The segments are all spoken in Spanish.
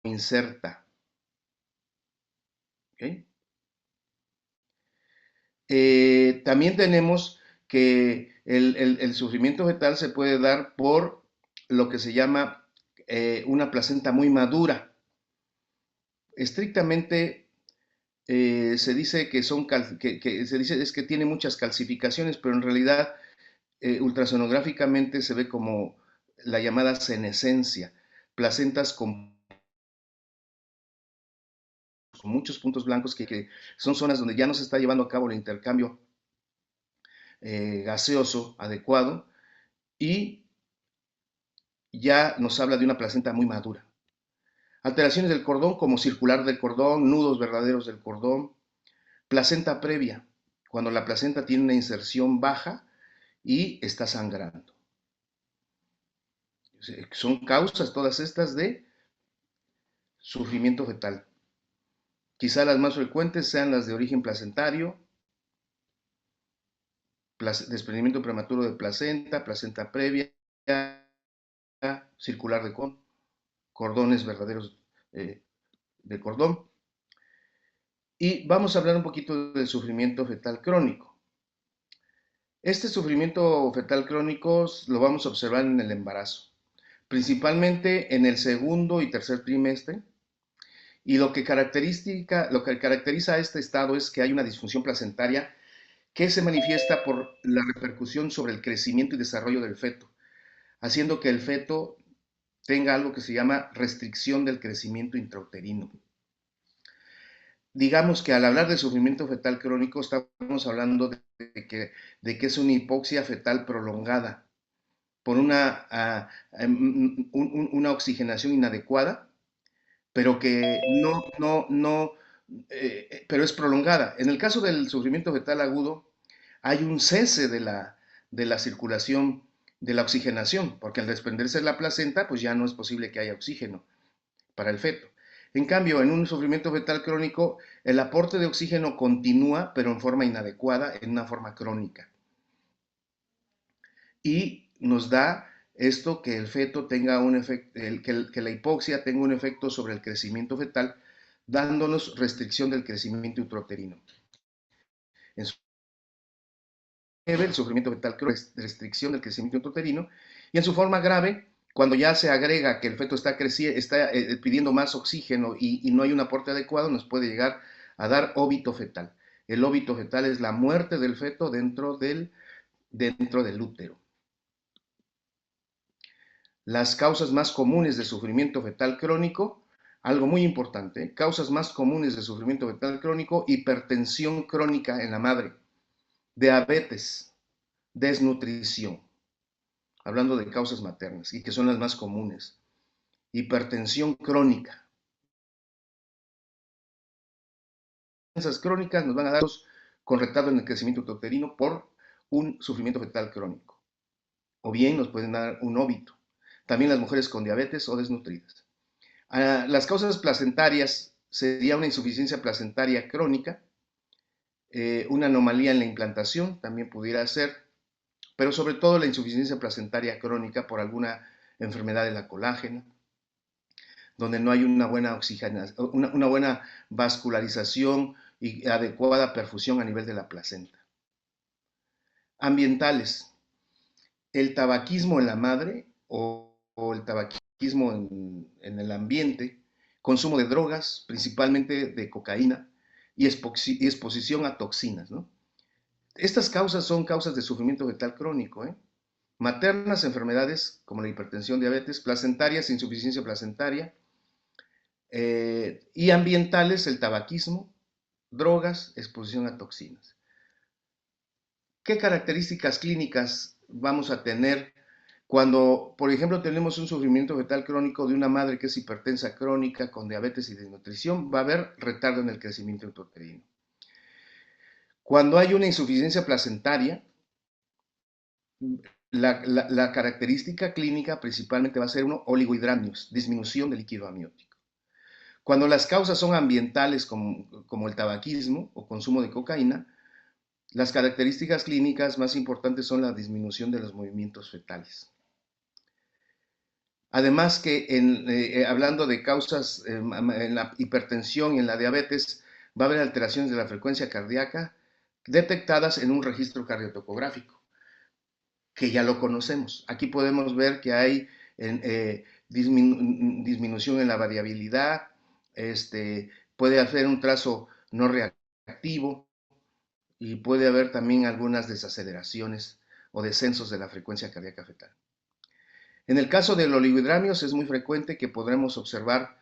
inserta. ¿Okay? También tenemos que el sufrimiento fetal se puede dar por lo que se llama una placenta muy madura. Estrictamente se dice que se dice es que tiene muchas calcificaciones, pero en realidad ultrasonográficamente se ve como la llamada senescencia, placentas con muchos puntos blancos que son zonas donde ya no se está llevando a cabo el intercambio gaseoso adecuado y ya nos habla de una placenta muy madura. Alteraciones del cordón como circular del cordón, nudos verdaderos del cordón, placenta previa, cuando la placenta tiene una inserción baja y está sangrando. Son causas todas estas de sufrimiento fetal. Quizá las más frecuentes sean las de origen placentario, desprendimiento prematuro de placenta, placenta previa, circular de cordón, cordones verdaderos de cordón. Y vamos a hablar un poquito del sufrimiento fetal crónico. Este sufrimiento fetal crónico lo vamos a observar en el embarazo, principalmente en el segundo y tercer trimestre. Y lo que caracteriza a este estado es que hay una disfunción placentaria que se manifiesta por la repercusión sobre el crecimiento y desarrollo del feto, haciendo que el feto tenga algo que se llama restricción del crecimiento intrauterino. Digamos que al hablar de sufrimiento fetal crónico estamos hablando de que es una hipoxia fetal prolongada por una oxigenación inadecuada, pero que pero es prolongada. En el caso del sufrimiento fetal agudo, hay un cese de la circulación de la oxigenación, porque al desprenderse la placenta, pues ya no es posible que haya oxígeno para el feto. En cambio, en un sufrimiento fetal crónico, el aporte de oxígeno continúa, pero en forma inadecuada, en una forma crónica. Y nos da esto que el feto tenga un efecto, que la hipoxia tenga un efecto sobre el crecimiento fetal, dándonos restricción del crecimiento intrauterino. En su el sufrimiento fetal crónico es restricción del crecimiento intrauterino, y en su forma grave, cuando ya se agrega que el feto está pidiendo más oxígeno y no hay un aporte adecuado, nos puede llegar a dar óbito fetal. El óbito fetal es la muerte del feto dentro del útero. Las causas más comunes de sufrimiento fetal crónico, algo muy importante, causas más comunes de sufrimiento fetal crónico: hipertensión crónica en la madre, diabetes, desnutrición, hablando de causas maternas y que son las más comunes. Hipertensión crónica. Esas crónicas nos van a dar con retardo en el crecimiento uterino por un sufrimiento fetal crónico. O bien nos pueden dar un óbito. También las mujeres con diabetes o desnutridas. Las causas placentarias sería una insuficiencia placentaria crónica, una anomalía en la implantación también pudiera ser, pero sobre todo la insuficiencia placentaria crónica por alguna enfermedad de la colágena, donde no hay una buena oxigenación, una buena vascularización y adecuada perfusión a nivel de la placenta. Ambientales: el tabaquismo en la madre o el tabaquismo en el ambiente, consumo de drogas, principalmente de cocaína, y exposición a toxinas, ¿no? Estas causas son causas de sufrimiento fetal crónico, ¿eh? Maternas, enfermedades como la hipertensión, diabetes; placentarias, insuficiencia placentaria, y ambientales, el tabaquismo, drogas, exposición a toxinas. ¿Qué características clínicas vamos a tener cuando, por ejemplo, tenemos un sufrimiento fetal crónico de una madre que es hipertensa crónica con diabetes y desnutrición? Va a haber retardo en el crecimiento intrauterino. Cuando hay una insuficiencia placentaria, la característica clínica principalmente va a ser oligohidramios, disminución del líquido amniótico. Cuando las causas son ambientales, como el tabaquismo o consumo de cocaína, las características clínicas más importantes son la disminución de los movimientos fetales. Además que hablando de causas en la hipertensión y en la diabetes, va a haber alteraciones de la frecuencia cardíaca detectadas en un registro cardiotocográfico, que ya lo conocemos. Aquí podemos ver que hay disminución en la variabilidad, puede haber un trazo no reactivo y puede haber también algunas desaceleraciones o descensos de la frecuencia cardíaca fetal. En el caso de los oligohidramios es muy frecuente que podremos observar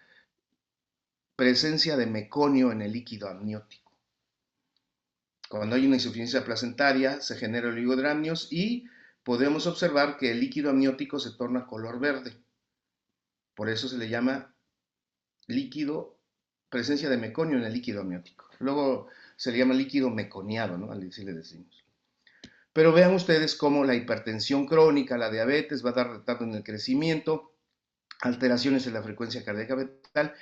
presencia de meconio en el líquido amniótico. Cuando hay una insuficiencia placentaria se generan oligohidramios y podemos observar que el líquido amniótico se torna color verde. Por eso se le llama líquido, presencia de meconio en el líquido amniótico. Luego se le llama líquido meconiado, ¿no? Así le decimos. Pero vean ustedes cómo la hipertensión crónica, la diabetes, va a dar retardo en el crecimiento, alteraciones en la frecuencia cardíaca fetal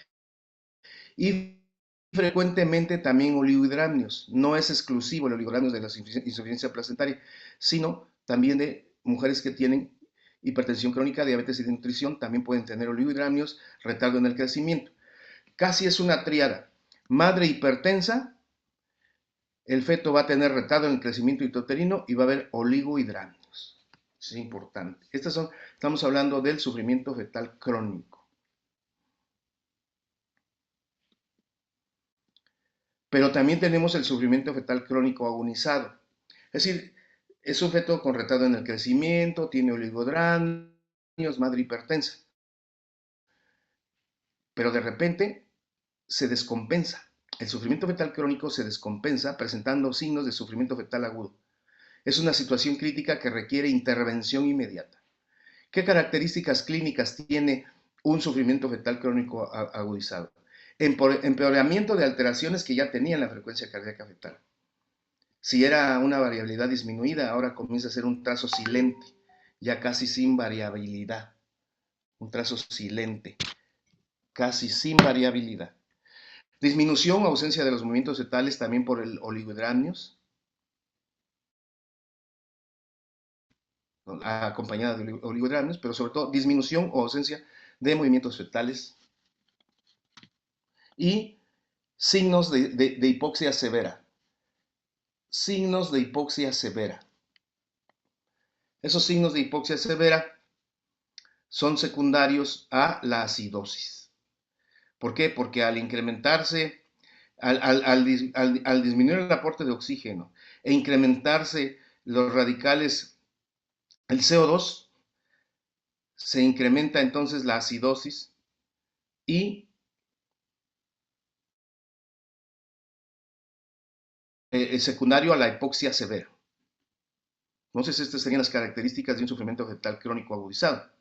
y frecuentemente también oligohidramios. No es exclusivo el oligohidramios de la insuficiencia placentaria, sino también de mujeres que tienen hipertensión crónica, diabetes y desnutrición, también pueden tener oligohidramios, retardo en el crecimiento. Casi es una tríada. Madre hipertensa, el feto va a tener retardo en el crecimiento intrauterino y va a haber oligohidramios. Es importante. Estamos hablando del sufrimiento fetal crónico. Pero también tenemos el sufrimiento fetal crónico agonizado. Es decir, es un feto con retardo en el crecimiento, tiene oligohidramios, madre hipertensa. Pero de repente se descompensa. El sufrimiento fetal crónico se descompensa presentando signos de sufrimiento fetal agudo. Es una situación crítica que requiere intervención inmediata. ¿Qué características clínicas tiene un sufrimiento fetal crónico agudizado? Empeoramiento de alteraciones que ya tenía en la frecuencia cardíaca fetal. Si era una variabilidad disminuida, ahora comienza a ser un trazo silente, ya casi sin variabilidad. Un trazo silente, casi sin variabilidad. Disminución o ausencia de los movimientos fetales también por el oligohidramios, acompañada de oligohidramios, pero sobre todo disminución o ausencia de movimientos fetales y signos de hipoxia severa. Signos de hipoxia severa. Esos signos de hipoxia severa son secundarios a la acidosis. ¿Por qué? Porque al incrementarse, al disminuir el aporte de oxígeno e incrementarse los radicales, el CO2, se incrementa entonces la acidosis y secundario a la hipoxia severa. Entonces, estas serían las características de un sufrimiento fetal crónico agudizado.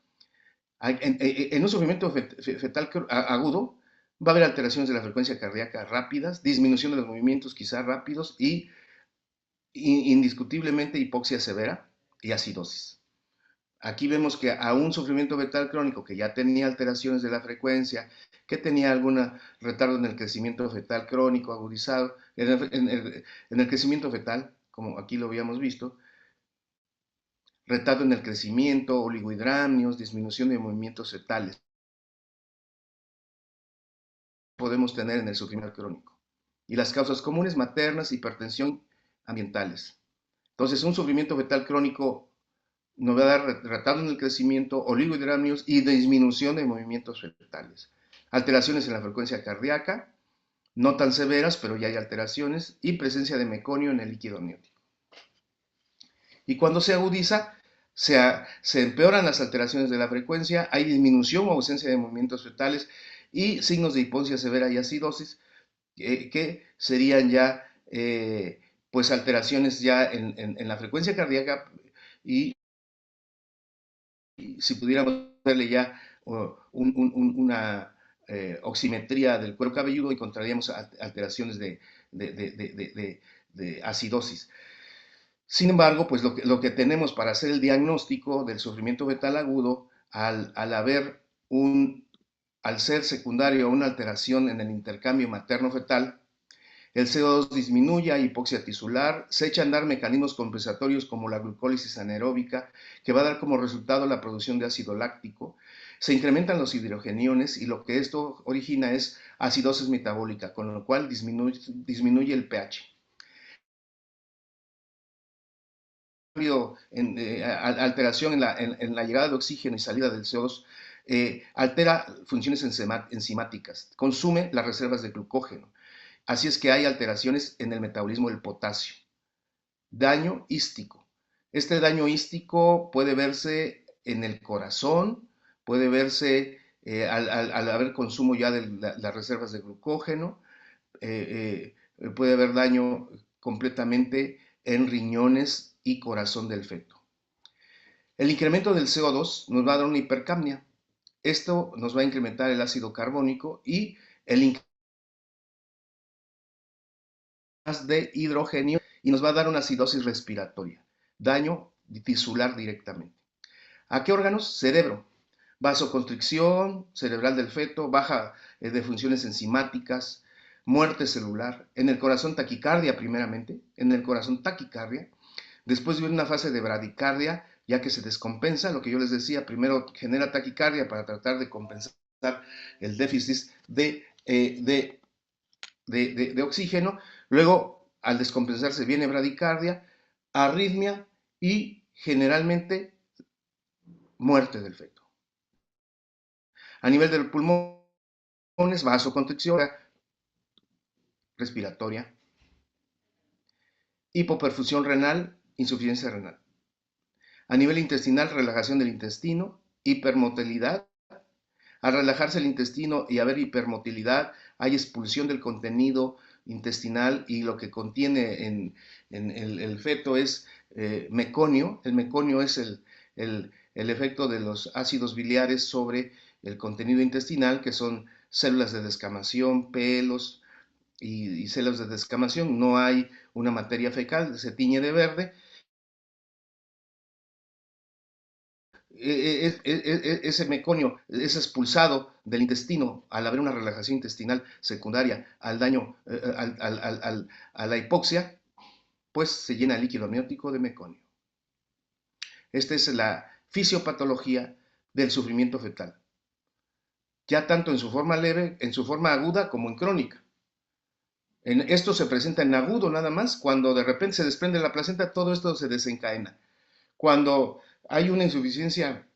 En un sufrimiento fetal agudo va a haber alteraciones de la frecuencia cardíaca rápidas, disminución de los movimientos quizá rápidos y indiscutiblemente hipoxia severa y acidosis. Aquí vemos que a un sufrimiento fetal crónico que ya tenía alteraciones de la frecuencia, que tenía algún retardo en el crecimiento fetal crónico agudizado, en el crecimiento fetal, como aquí lo habíamos visto, retardo en el crecimiento, oligohidramios, disminución de movimientos fetales, podemos tener en el sufrimiento crónico. Y las causas comunes, maternas, hipertensión, ambientales. Entonces, un sufrimiento fetal crónico nos va a dar retardo en el crecimiento, oligohidramios y disminución de movimientos fetales. Alteraciones en la frecuencia cardíaca, no tan severas, pero ya hay alteraciones, y presencia de meconio en el líquido amniótico. Y cuando se agudiza, se empeoran las alteraciones de la frecuencia, hay disminución o ausencia de movimientos fetales y signos de hipoxia severa y acidosis, que serían ya pues alteraciones ya en la frecuencia cardíaca y si pudiéramos hacerle ya una oximetría del cuero cabelludo, encontraríamos alteraciones de acidosis. Sin embargo, pues lo que tenemos para hacer el diagnóstico del sufrimiento fetal agudo, al ser secundario a una alteración en el intercambio materno-fetal, el CO2 disminuye, hay hipoxia tisular, se echan a andar mecanismos compensatorios como la glucólisis anaeróbica, que va a dar como resultado la producción de ácido láctico, Se incrementan los hidrogeniones y lo que esto origina es acidosis metabólica, con lo cual disminuye el pH. Alteración en la llegada de oxígeno y salida del CO2 altera funciones enzimáticas, consume las reservas de glucógeno. Así es que hay alteraciones en el metabolismo del potasio. Daño hístico. Este daño hístico puede verse en el corazón, puede verse al haber consumo ya de las reservas de glucógeno, puede haber daño completamente en riñones y corazón del feto. El incremento del CO2 nos va a dar una hipercapnia. Esto nos va a incrementar el ácido carbónico y el incremento de hidrogenio y nos va a dar una acidosis respiratoria, daño tisular directamente. ¿A qué órganos? Cerebro, vasoconstricción cerebral del feto, baja de funciones enzimáticas, muerte celular, en el corazón taquicardia primeramente, en el corazón taquicardia, después de una fase de bradicardia, ya que se descompensa, lo que yo les decía, primero genera taquicardia para tratar de compensar el déficit de oxígeno, luego al descompensarse viene bradicardia, arritmia y generalmente muerte del feto. A nivel del pulmón, vasoconstricción respiratoria, hipoperfusión renal, insuficiencia renal. A nivel intestinal, relajación del intestino, hipermotilidad. Al relajarse el intestino y haber hipermotilidad, hay expulsión del contenido intestinal y lo que contiene en el feto es meconio. El meconio es el efecto de los ácidos biliares sobre el contenido intestinal, que son células de descamación, pelos y células de descamación. No hay una materia fecal, se tiñe de verde. Ese meconio es expulsado del intestino al haber una relajación intestinal secundaria al daño, a la hipoxia, pues se llena el líquido amniótico de meconio. Esta es la fisiopatología del sufrimiento fetal, ya tanto en su forma leve, en su forma aguda como en crónica. Esto se presenta en agudo nada más, cuando de repente se desprende la placenta, todo esto se desencadena. Cuando hay una insuficiencia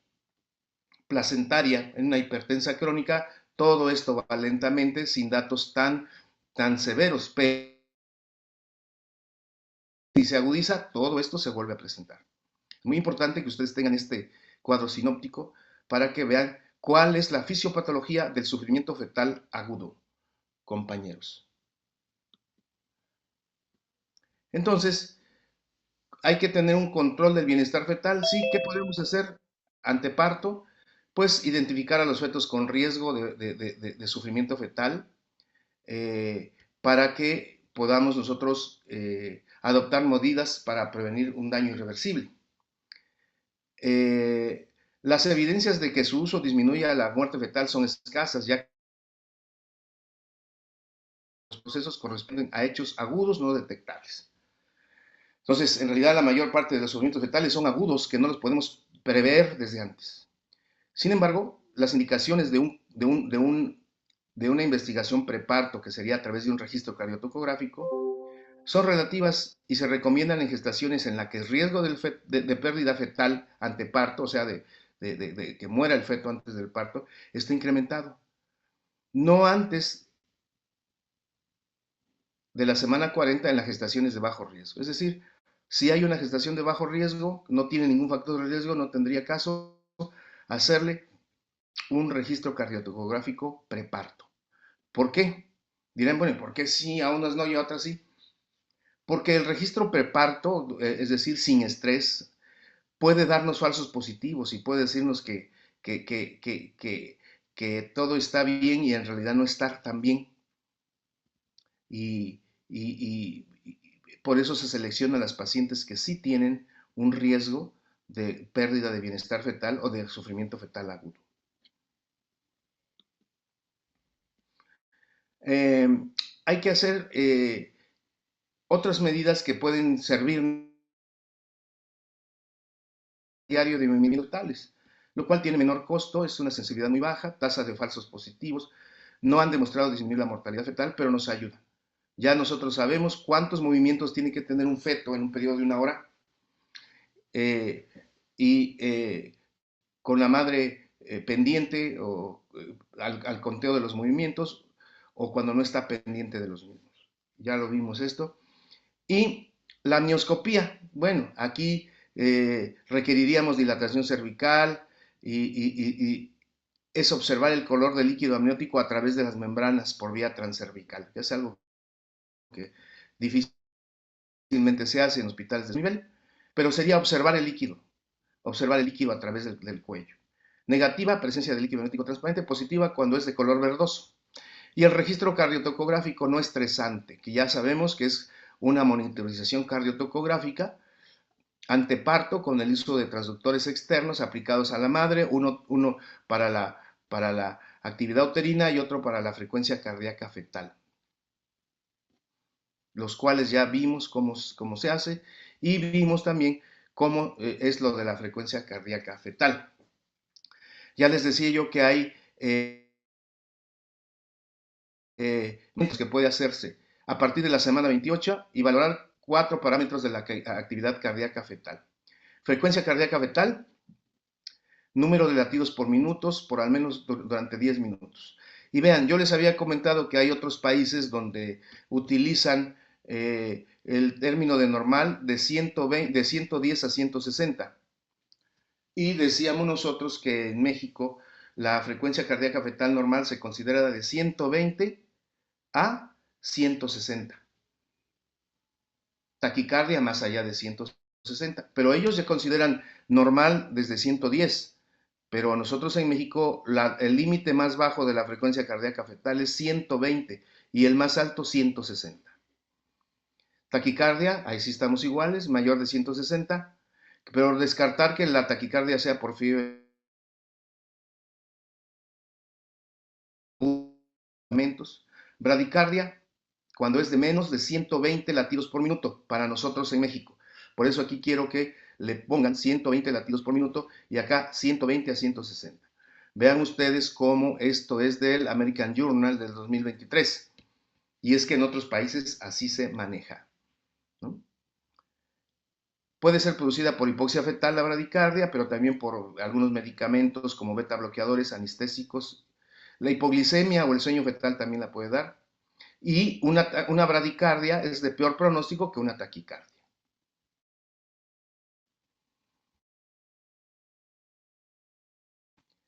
placentaria en una hipertensa crónica, todo esto va lentamente sin datos tan severos, pero si se agudiza, todo esto se vuelve a presentar. Muy importante que ustedes tengan este cuadro sinóptico para que vean cuál es la fisiopatología del sufrimiento fetal agudo, compañeros. Entonces, hay que tener un control del bienestar fetal. Sí, ¿qué podemos hacer ante parto? Pues identificar a los fetos con riesgo de sufrimiento fetal, para que podamos nosotros adoptar medidas para prevenir un daño irreversible. Las evidencias de que su uso disminuya la muerte fetal son escasas, ya que los procesos corresponden a hechos agudos no detectables. Entonces, en realidad, la mayor parte de los sufrimientos fetales son agudos que no los podemos prever desde antes. Sin embargo, las indicaciones de una investigación preparto, que sería a través de un registro cardiotocográfico, son relativas y se recomiendan en gestaciones en las que el riesgo de pérdida fetal ante parto, o sea, de que muera el feto antes del parto, está incrementado. No antes de la semana 40 en las gestaciones de bajo riesgo. Es decir, si hay una gestación de bajo riesgo, no tiene ningún factor de riesgo, no tendría caso hacerle un registro cardiotocográfico preparto. ¿Por qué? Dirán, bueno, ¿por qué sí a unas no y a otras sí? Porque el registro preparto, es decir, sin estrés, puede darnos falsos positivos y puede decirnos que todo está bien y en realidad no está tan bien. Y, y, y, por eso se seleccionan las pacientes que sí tienen un riesgo de pérdida de bienestar fetal o de sufrimiento fetal agudo. Hay que hacer otras medidas que pueden servir diario de minutales. lo cual tiene menor costo, es una sensibilidad muy baja, tasas de falsos positivos, no han demostrado disminuir la mortalidad fetal, pero nos ayuda. Ya nosotros sabemos cuántos movimientos tiene que tener un feto en un periodo de 1 hora, eh, y con la madre pendiente o al conteo de los movimientos, o cuando no está pendiente de los mismos. Ya lo vimos esto. Y la amnioscopía, bueno, aquí requeriríamos dilatación cervical y es observar el color del líquido amniótico a través de las membranas por vía transcervical. Es algo que difícilmente se hace en hospitales de nivel, pero sería observar el líquido a través del cuello. Negativa, presencia de líquido amniótico transparente. Positiva, cuando es de color verdoso. Y el registro cardiotocográfico no estresante, que ya sabemos que es una monitorización cardiotocográfica anteparto con el uso de transductores externos aplicados a la madre, uno para la actividad uterina y otro para la frecuencia cardíaca fetal, los cuales ya vimos cómo se hace, y vimos también cómo es lo de la frecuencia cardíaca fetal. Ya les decía yo que hay que puede hacerse a partir de la semana 28 y valorar 4 parámetros de la actividad cardíaca fetal. Frecuencia cardíaca fetal, número de latidos por minutos por al menos durante 10 minutos. Y vean, yo les había comentado que hay otros países donde utilizan el término de normal de 110 a 160. Y decíamos nosotros que en México la frecuencia cardíaca fetal normal se considera de 120 a 160. Taquicardia más allá de 160. Pero ellos se consideran normal desde 110. Pero nosotros en México el límite más bajo de la frecuencia cardíaca fetal es 120 y el más alto 160. Taquicardia, ahí sí estamos iguales, mayor de 160, pero descartar que la taquicardia sea por fiebre. Bradicardia, cuando es de menos de 120 latidos por minuto para nosotros en México. Por eso aquí quiero que le pongan 120 latidos por minuto y acá 120 a 160. Vean ustedes cómo esto es del American Journal del 2023. Y es que en otros países así se maneja, ¿no? Puede ser producida por hipoxia fetal la bradicardia, pero también por algunos medicamentos como beta bloqueadores, anestésicos. La hipoglicemia o el sueño fetal también la puede dar. Y una bradicardia es de peor pronóstico que una taquicardia.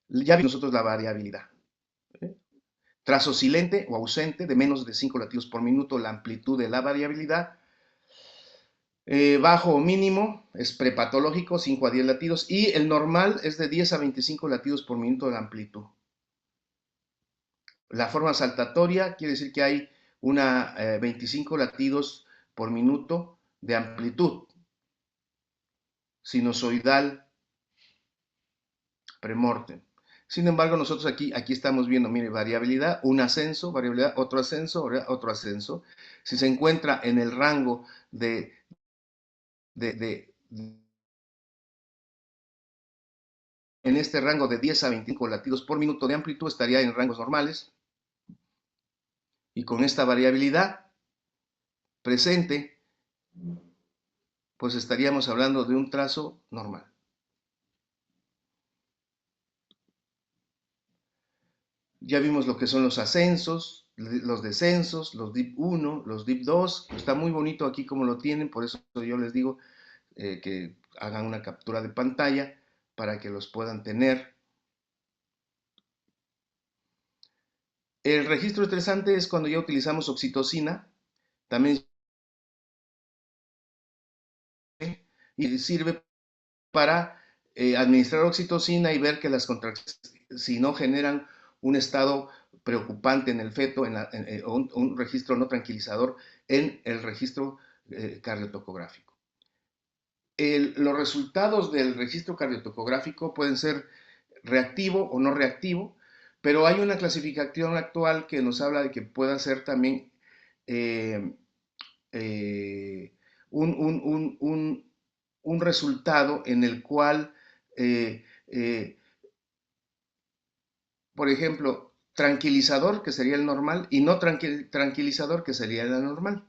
Ya vimos nosotros la variabilidad. Trazo silente o ausente de menos de 5 latidos por minuto, la amplitud de la variabilidad. Bajo o mínimo es prepatológico, 5 a 10 latidos. Y el normal es de 10 a 25 latidos por minuto de amplitud. La forma saltatoria quiere decir que hay 25 latidos por minuto de amplitud. Sinusoidal premortem. Sin embargo, nosotros aquí estamos viendo, mire, variabilidad, un ascenso, variabilidad, otro ascenso, otro ascenso. Si se encuentra en el rango en este rango de 10 a 25 latidos por minuto de amplitud, estaría en rangos normales. Y con esta variabilidad presente, pues estaríamos hablando de un trazo normal. Ya vimos lo que son los ascensos, los descensos, los DIP 1, los DIP 2. Está muy bonito aquí como lo tienen, por eso yo les digo que hagan una captura de pantalla para que los puedan tener. El registro estresante es cuando ya utilizamos oxitocina, también y sirve para administrar oxitocina y ver que las contracciones, si no generan un estado preocupante en el feto, o un registro no tranquilizador en el registro cardiotocográfico. Los resultados del registro cardiotocográfico pueden ser reactivo o no reactivo, pero hay una clasificación actual que nos habla de que pueda ser también eh, eh, un, un, un, un, resultado en el cual por ejemplo, tranquilizador, que sería el normal, y no tranquilizador, que sería el anormal.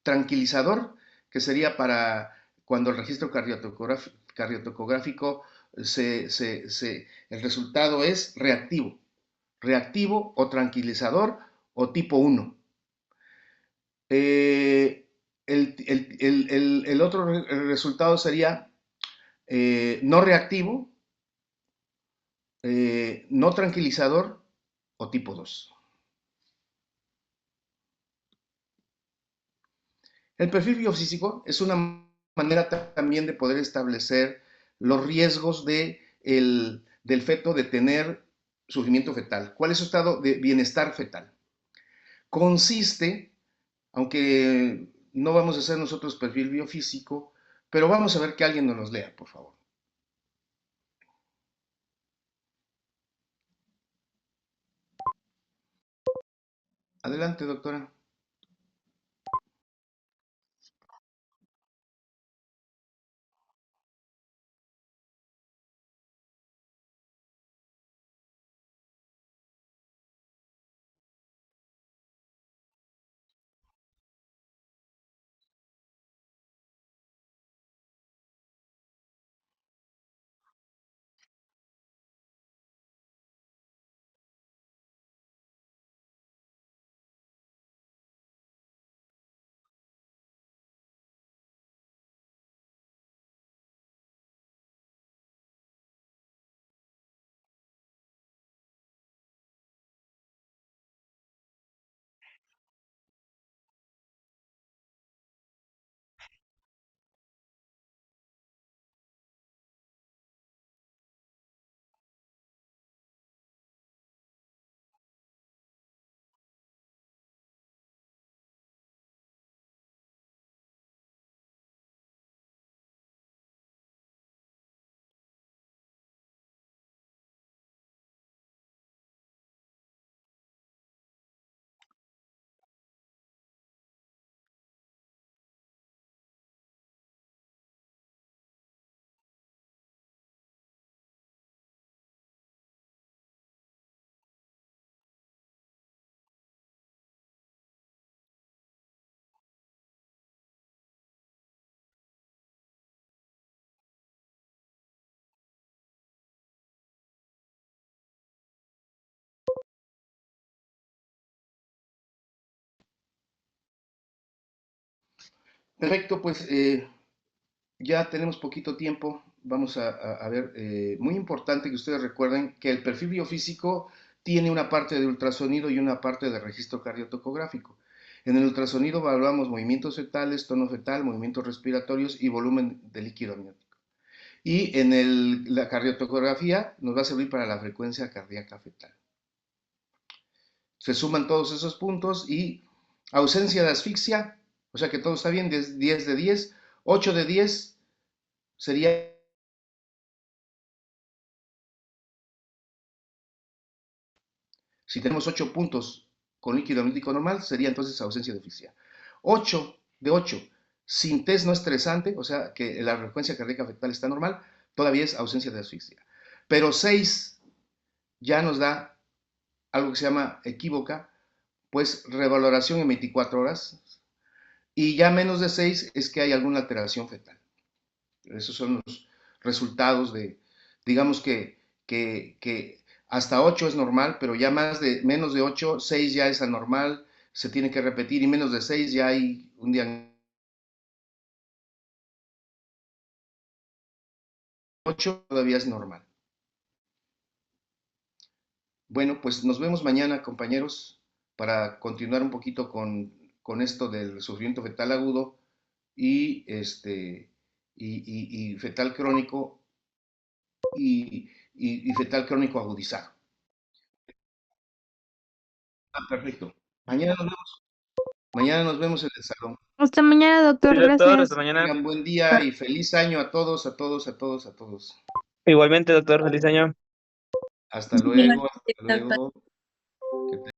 Tranquilizador, que sería para cuando el registro cardiotocográfico el resultado es reactivo. Reactivo o tranquilizador o tipo 1. El otro resultado sería no reactivo, no tranquilizador o tipo 2. El perfil biofísico es una manera también de poder establecer los riesgos del feto de tener sufrimiento fetal. ¿Cuál es su estado de bienestar fetal? Consiste, aunque no vamos a hacer nosotros perfil biofísico, pero vamos a ver que alguien nos los lea, por favor. Adelante, doctora. Perfecto, pues ya tenemos poquito tiempo. Vamos a ver, muy importante que ustedes recuerden que el perfil biofísico tiene una parte de ultrasonido y una parte de registro cardiotocográfico. En el ultrasonido evaluamos movimientos fetales, tono fetal, movimientos respiratorios y volumen de líquido amniótico. Y en la cardiotocografía nos va a servir para la frecuencia cardíaca fetal. Se suman todos esos puntos y ausencia de asfixia, o sea que todo está bien, 10 de 10, 8 de 10 sería, si tenemos 8 puntos con líquido amniótico normal, sería entonces ausencia de asfixia. 8 de 8, sin test no estresante, o sea que la frecuencia cardíaca fetal está normal, todavía es ausencia de asfixia. Pero 6 ya nos da algo que se llama equívoca, pues revaloración en 24 horas, y ya menos de 6 es que hay alguna alteración fetal. Esos son los resultados de, digamos que hasta 8 es normal, pero ya menos de 8, 6 ya es anormal, se tiene que repetir, y menos de 6 ya hay un diagnóstico. 8 todavía es normal. Bueno, pues nos vemos mañana, compañeros, para continuar un poquito con esto del sufrimiento fetal agudo y, y fetal crónico y fetal crónico agudizado. Ah, perfecto. Mañana nos vemos, mañana nos vemos en el salón. Hasta mañana, Sí, doctor. doctor, hasta Gracias. mañana. Tengan buen día y feliz año a todos, a todos, a todos, a todos. Igualmente, doctor, feliz año. Hasta luego, hasta luego. Que